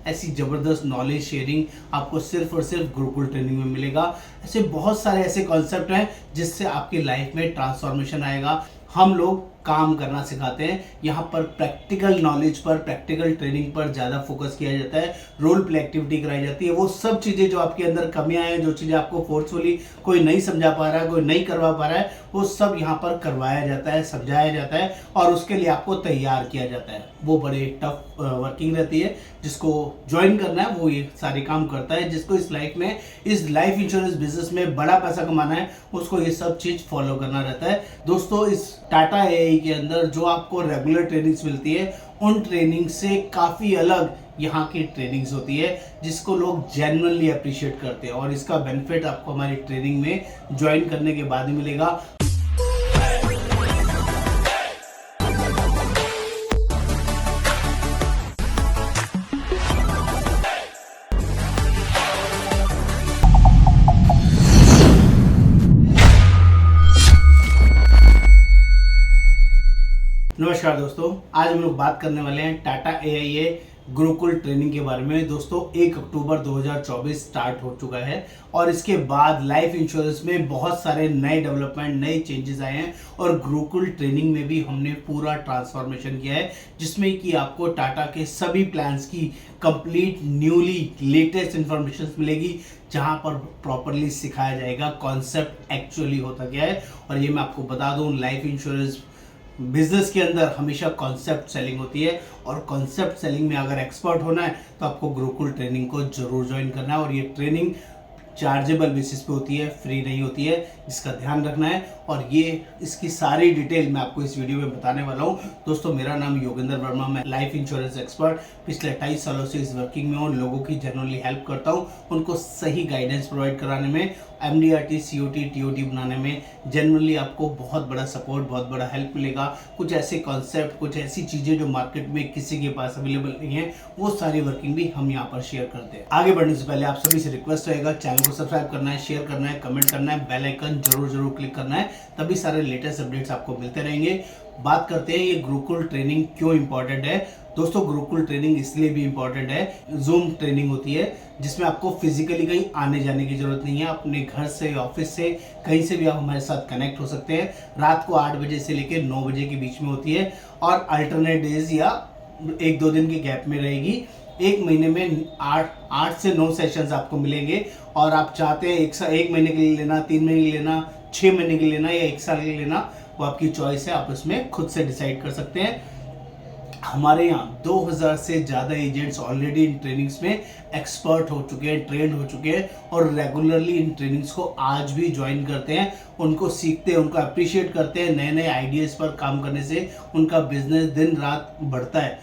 ऐसी ज़बरदस्त knowledge sharing आपको सिर्फ और सिर्फ गुरुकुल ट्रेनिंग में मिलेगा। ऐसे बहुत सारे ऐसे कॉन्सेप्ट हैं जिससे आपकी लाइफ में ट्रांसफॉर्मेशन आएगा। हम लोग काम करना सिखाते हैं, यहाँ पर प्रैक्टिकल नॉलेज पर, प्रैक्टिकल ट्रेनिंग पर ज़्यादा फोकस किया जाता है, रोल प्ले एक्टिविटी कराई जाती है। वो सब चीज़ें जो आपके अंदर कमियां हैं, जो चीज़ें आपको फोर्सफुली कोई नहीं समझा पा रहा है, कोई नहीं करवा पा रहा है, वो सब यहाँ पर करवाया जाता है, समझाया जाता है और उसके लिए आपको तैयार किया जाता है। वो बड़े टफ वर्किंग रहती है, जिसको ज्वाइन करना है वो ये सारे काम करता है। जिसको इस लाइफ में, इस लाइफ इंश्योरेंस बिजनेस में बड़ा पैसा कमाना है, उसको ये सब चीज़ फॉलो करना रहता है। दोस्तों, इस टाटा एआई के अंदर जो आपको रेगुलर ट्रेनिंग्स मिलती है, उन ट्रेनिंग से काफ़ी अलग यहाँ की ट्रेनिंग्स होती है, जिसको लोग जेन्युइनली अप्रिशिएट करते हैं और इसका बेनिफिट आपको हमारी ट्रेनिंग में ज्वाइन करने के बाद ही मिलेगा। नमस्कार दोस्तों, आज हम लोग बात करने वाले हैं टाटा एआईए गुरुकुल ट्रेनिंग के बारे में। दोस्तों, 1 अक्टूबर 2024 स्टार्ट हो चुका है और इसके बाद लाइफ इंश्योरेंस में बहुत सारे नए डेवलपमेंट, नए चेंजेस आए हैं और गुरुकुल ट्रेनिंग में भी हमने पूरा ट्रांसफॉर्मेशन किया है, जिसमें कि आपको टाटा के सभी प्लान्स की कंप्लीट न्यूली लेटेस्ट इंफॉर्मेशन मिलेगी, जहां पर प्रॉपरली सिखाया जाएगा कॉन्सेप्ट एक्चुअली होता क्या है। और ये मैं आपको बता दूं, लाइफ इंश्योरेंस बिजनेस के अंदर हमेशा कॉन्सेप्ट सेलिंग होती है और कॉन्सेप्ट सेलिंग में अगर एक्सपर्ट होना है तो आपको गुरुकुल ट्रेनिंग को जरूर ज्वाइन करना है। और ये ट्रेनिंग चार्जेबल बेसिस पे होती है, फ्री नहीं होती है, इसका ध्यान रखना है। और ये इसकी सारी डिटेल मैं आपको इस वीडियो में बताने वाला हूँ। दोस्तों, मेरा नाम योगेंद्र वर्मा, मैं लाइफ इंश्योरेंस एक्सपर्ट पिछले 28 सालों से इस वर्किंग में हूँ। लोगों की जनरली हेल्प करता हूँ, उनको सही गाइडेंस प्रोवाइड कराने में, MDRT, COT, TOT बनाने में जनरली आपको बहुत बड़ा सपोर्ट, बहुत बड़ा हेल्प मिलेगा। कुछ ऐसे कॉन्सेप्ट, कुछ ऐसी चीज़ें जो मार्केट में किसी के पास अवेलेबल नहीं है, वो सारी वर्किंग भी हम यहाँ पर शेयर करते हैं। आगे बढ़ने से पहले आप सभी से रिक्वेस्ट रहेगा, चैनल को सब्सक्राइब करना है, शेयर करना है, कमेंट करना है, बेल आइकन जरूर क्लिक करना है, तभी सारे लेटेस्ट अपडेट्स आपको मिलते रहेंगे। बात करते हैं ये गुरुकुल ट्रेनिंग क्यों इंपॉर्टेंट है। दोस्तों, गुरुकुल ट्रेनिंग इसलिए भी इंपॉर्टेंट है, जूम ट्रेनिंग होती है जिसमें आपको फिजिकली कहीं आने जाने की जरूरत नहीं है। अपने घर से, ऑफिस से, कहीं से भी आप हमारे साथ कनेक्ट हो सकते हैं। रात को 8 बजे से लेकर 9 बजे के बीच में होती है और अल्टरनेट डेज या 1-2 दिन के गैप में रहेगी। एक महीने में 8 से 9 सेशंस आपको मिलेंगे और आप चाहते हैं एक महीने के लिए लेना, 3 महीने के लिए लेना, 6 महीने के लिए लेना या 1 साल के लिए लेना, वो आपकी चॉइस है, आप इसमें खुद से डिसाइड कर सकते हैं। हमारे यहाँ 2000 से ज़्यादा एजेंट्स ऑलरेडी इन ट्रेनिंग्स में एक्सपर्ट हो चुके हैं, ट्रेंड हो चुके हैं और रेगुलरली इन ट्रेनिंग्स को आज भी ज्वाइन करते हैं, उनको सीखते हैं, उनको अप्रिशिएट करते हैं। नए नए आइडियाज़ पर काम करने से उनका बिजनेस दिन रात बढ़ता है,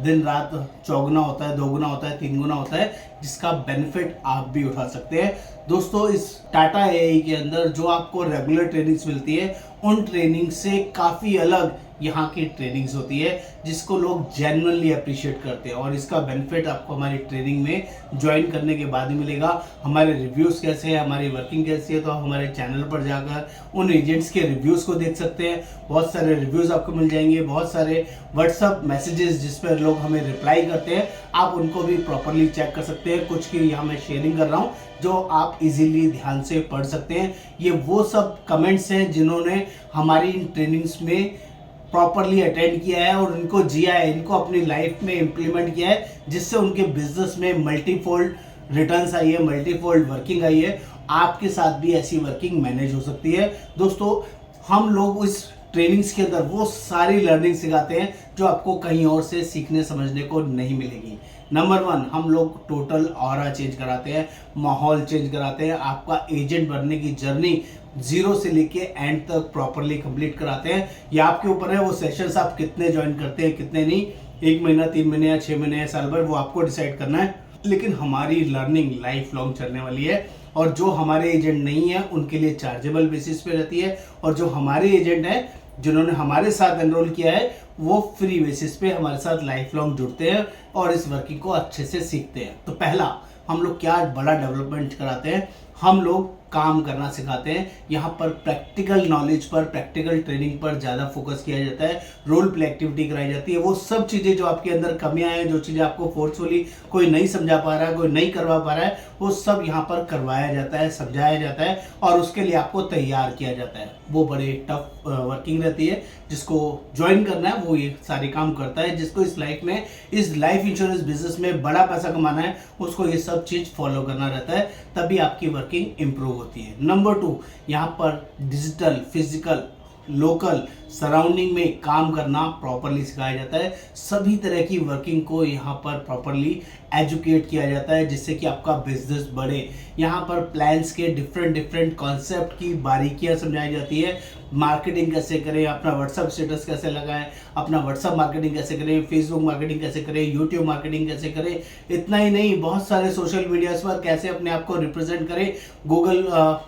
दिन रात चौगुना होता है, दोगुना होता है, 3 गुना होता है, जिसका बेनिफिट आप भी उठा सकते हैं। दोस्तों, इस टाटा एआई के अंदर जो आपको रेगुलर ट्रेनिंग्स मिलती है, उन ट्रेनिंग से काफ़ी अलग यहाँ की ट्रेनिंग्स होती है, जिसको लोग जेन्युइनली अप्रिशिएट करते हैं और इसका बेनिफिट आपको हमारी ट्रेनिंग में ज्वाइन करने के बाद ही मिलेगा। हमारे रिव्यूज़ कैसे हैं, हमारी वर्किंग कैसी है, तो आप हमारे चैनल पर जाकर उन एजेंट्स के रिव्यूज़ को देख सकते हैं। बहुत सारे रिव्यूज़ आपको मिल जाएंगे, बहुत सारे व्हाट्सअप मैसेजेस जिस पर लोग हमें रिप्लाई करते हैं, आप उनको भी प्रॉपरली चेक कर सकते हैं। कुछ की यहाँ मैं शेयरिंग कर रहा हूँ जो आप इजीली ध्यान से पढ़ सकते हैं। ये वो सब कमेंट्स हैं जिन्होंने हमारी इन ट्रेनिंग्स में प्रॉपरली अटेंड किया है और उनको जिया है, इनको अपनी लाइफ में इम्प्लीमेंट किया है, जिससे उनके बिजनेस में मल्टीफोल्ड रिटर्न्स आई है, मल्टीफोल्ड वर्किंग आई है। आपके साथ भी ऐसी वर्किंग मैनेज हो सकती है। दोस्तों, हम लोग इस ट्रेनिंग्स के अंदर वो सारी लर्निंग सिखाते हैं जो आपको कहीं और से सीखने समझने को नहीं मिलेगी। नंबर 1, हम लोग टोटल ऑरा चेंज कराते हैं, माहौल चेंज कराते हैं, आपका एजेंट बनने की जर्नी 0 से लेके एंड तक प्रॉपरली कंप्लीट कराते हैं। ये आपके ऊपर है, वो सेशंस आप कितने ज्वाइन करते हैं, कितने नहीं, 1 महीना, 3 महीने या 6 महीने या साल भर, वो आपको डिसाइड करना है। लेकिन हमारी लर्निंग लाइफ लॉन्ग चलने वाली है और जो हमारे एजेंट नहीं है उनके लिए चार्जेबल बेसिस पे रहती है और जो हमारे एजेंट हैं जिन्होंने हमारे साथ एनरोल किया है, वो फ्री बेसिस पे हमारे साथ लाइफ लॉन्ग जुड़ते हैं और इस वर्किंग को अच्छे से सीखते हैं। तो पहला, हम लोग क्या बड़ा डेवलपमेंट कराते हैं, हम लोग काम करना सिखाते हैं। यहाँ पर प्रैक्टिकल नॉलेज पर, प्रैक्टिकल ट्रेनिंग पर ज़्यादा फोकस किया जाता है, रोल प्ले एक्टिविटी कराई जाती है। वो सब चीज़ें जो आपके अंदर कमियां हैं, जो चीज़ें आपको फोर्सफुली कोई नहीं समझा पा रहा है, कोई नहीं करवा पा रहा है, वो सब यहाँ पर करवाया जाता है, समझाया जाता है और उसके लिए आपको तैयार किया जाता है। वो बड़े टफ वर्किंग रहती है। जिसको ज्वाइन करना है वो ये सारे काम करता है। जिसको इस लाइफ में, इस लाइफ इंश्योरेंस बिजनेस में बड़ा पैसा कमाना है, उसको ये सब चीज फॉलो करना रहता है, तभी आपकी वर्किंग इंप्रूव होती है। नंबर 2, यहाँ पर डिजिटल, फिजिकल, लोकल सराउंडिंग में काम करना प्रॉपरली सिखाया जाता है। सभी तरह की वर्किंग को यहाँ पर प्रॉपरली एजुकेट किया जाता है, जिससे कि आपका बिजनेस बढ़े। यहाँ पर प्लान्स के डिफरेंट कॉन्सेप्ट की बारीकियां समझाई जाती है। मार्केटिंग कैसे करें, अपना व्हाट्सअप स्टेटस कैसे लगाएं, अपना व्हाट्सअप मार्केटिंग कैसे करें, फेसबुक मार्केटिंग कैसे करें, यूट्यूब मार्केटिंग कैसे करें। इतना ही नहीं, बहुत सारे सोशल मीडियाज पर कैसे अपने आप को रिप्रेजेंट करें, गूगल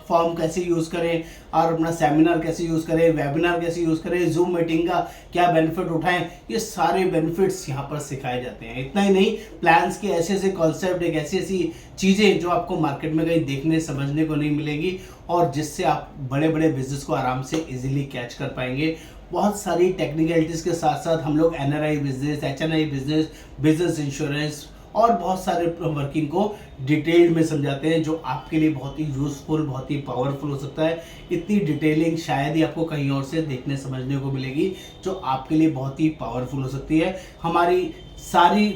फॉर्म कैसे यूज़ करें और अपना सेमिनार कैसे यूज़ करें, वेबिनार कैसे यूज़ करें, जूम मीटिंग का क्या बेनिफिट उठाएं, ये सारे बेनिफिट्स यहाँ पर सिखाए जाते हैं। इतना ही नहीं, प्लान्स के ऐसे कॉन्सेप्ट, एक ऐसी चीज़ें जो आपको मार्केट में कहीं देखने समझने को नहीं मिलेगी और जिससे आप बड़े बिजनेस को आराम से इजीली कैच कर पाएंगे। बहुत सारी टेक्निकलिटीज़ के साथ साथ हम लोग NRI business, HNI business, business insurance और बहुत सारे वर्किंग को डिटेल में समझाते हैं, जो आपके लिए बहुत ही यूजफुल, बहुत ही पावरफुल हो सकता है। इतनी डिटेलिंग शायद ही आपको कहीं और से देखने समझने को मिलेगी, जो आपके लिए बहुत ही पावरफुल हो सकती है। हमारी सारी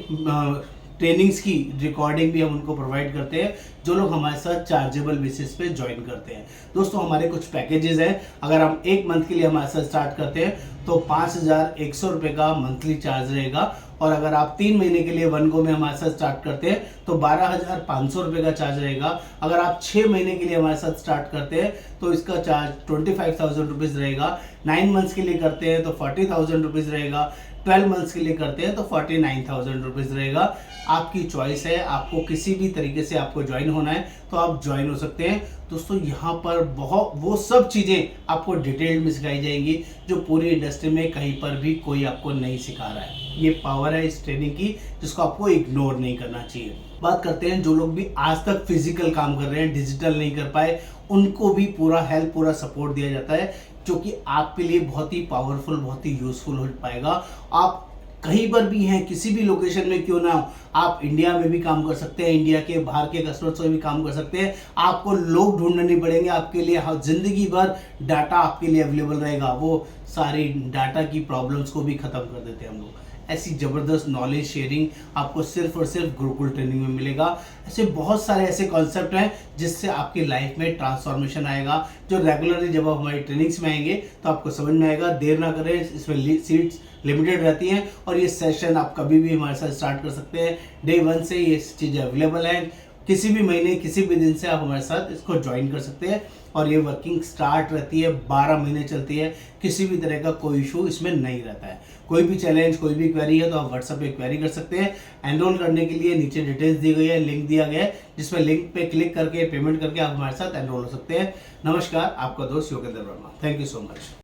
ट्रेनिंग्स की रिकॉर्डिंग भी हम उनको प्रोवाइड करते हैं, जो लोग हमारे साथ चार्जेबल बेसिस पे ज्वाइन करते हैं। दोस्तों, हमारे कुछ पैकेजेस हैं। अगर हम 1 मंथ के लिए हमारे साथ स्टार्ट करते हैं तो 5,100 रुपये का मंथली चार्ज रहेगा, और अगर आप 3 महीने के लिए 1 गो में हमारे साथ स्टार्ट करते हैं तो 12,500 रुपये का चार्ज रहेगा। अगर आप 6 महीने के लिए हमारे साथ स्टार्ट करते हैं तो इसका चार्ज 25,000 रुपीज़ रहेगा। 9 मंथ्स के लिए करते हैं तो 40,000 रुपीज़ रहेगा। 12 मंथ्स के लिए करते हैं तो 49,000 रुपीज़ रहेगा। आपकी चॉइस है, आपको किसी भी तरीके से आपको ज्वाइन होना है तो आप ज्वाइन हो सकते हैं। दोस्तों, यहाँ पर बहुत वो सब चीज़ें आपको डिटेल में सिखाई जाएंगी जो पूरी इंडस्ट्री में कहीं पर भी कोई आपको नहीं सिखा रहा है। ये पावर है इस ट्रेनिंग की, जिसको आपको इग्नोर नहीं करना चाहिए। बात करते हैं जो लोग भी आज तक फिजिकल काम कर रहे हैं, डिजिटल नहीं कर पाए, उनको भी पूरा हेल्प, पूरा सपोर्ट दिया जाता है, जो कि आपके लिए बहुत ही पावरफुल, बहुत ही यूजफुल हो पाएगा। आप कहीं पर भी हैं, किसी भी लोकेशन में क्यों ना हो, आप इंडिया में भी काम कर सकते हैं, इंडिया के बाहर के कस्टमर से भी काम कर सकते हैं। आपको लोग ढूंढने नहीं पड़ेंगे, आपके लिए जिंदगी भर डाटा आपके लिए अवेलेबल रहेगा। वो सारी डाटा की प्रॉब्लम्स को भी खत्म कर देते हैं हम लोग। ऐसी ज़बरदस्त नॉलेज शेयरिंग आपको सिर्फ और सिर्फ गुरुकुल ट्रेनिंग में मिलेगा। ऐसे बहुत सारे ऐसे कॉन्सेप्ट हैं जिससे आपकी लाइफ में ट्रांसफॉर्मेशन आएगा, जो रेगुलरली जब आप हमारी ट्रेनिंग्स में आएंगे तो आपको समझ में आएगा। देर ना करें, इसमें सीट्स लिमिटेड रहती हैं और ये सेशन आप कभी भी हमारे साथ स्टार्ट कर सकते हैं। डे 1 से ये चीज़ें अवेलेबल हैं। किसी भी महीने, किसी भी दिन से आप हमारे साथ इसको ज्वाइन कर सकते हैं और ये वर्किंग स्टार्ट रहती है, 12 महीने चलती है। किसी भी तरह का कोई इशू इसमें नहीं रहता है। कोई भी चैलेंज, कोई भी क्वेरी है तो आप व्हाट्सएप पे क्वेरी कर सकते हैं। एनरोल करने के लिए नीचे डिटेल्स दी गई है, लिंक दिया गया है, जिसमें लिंक पे क्लिक करके पेमेंट करके आप हमारे साथ एनरोल हो सकते हैं। नमस्कार, आपका दोस्त Yogendra Verma. Thank you so much.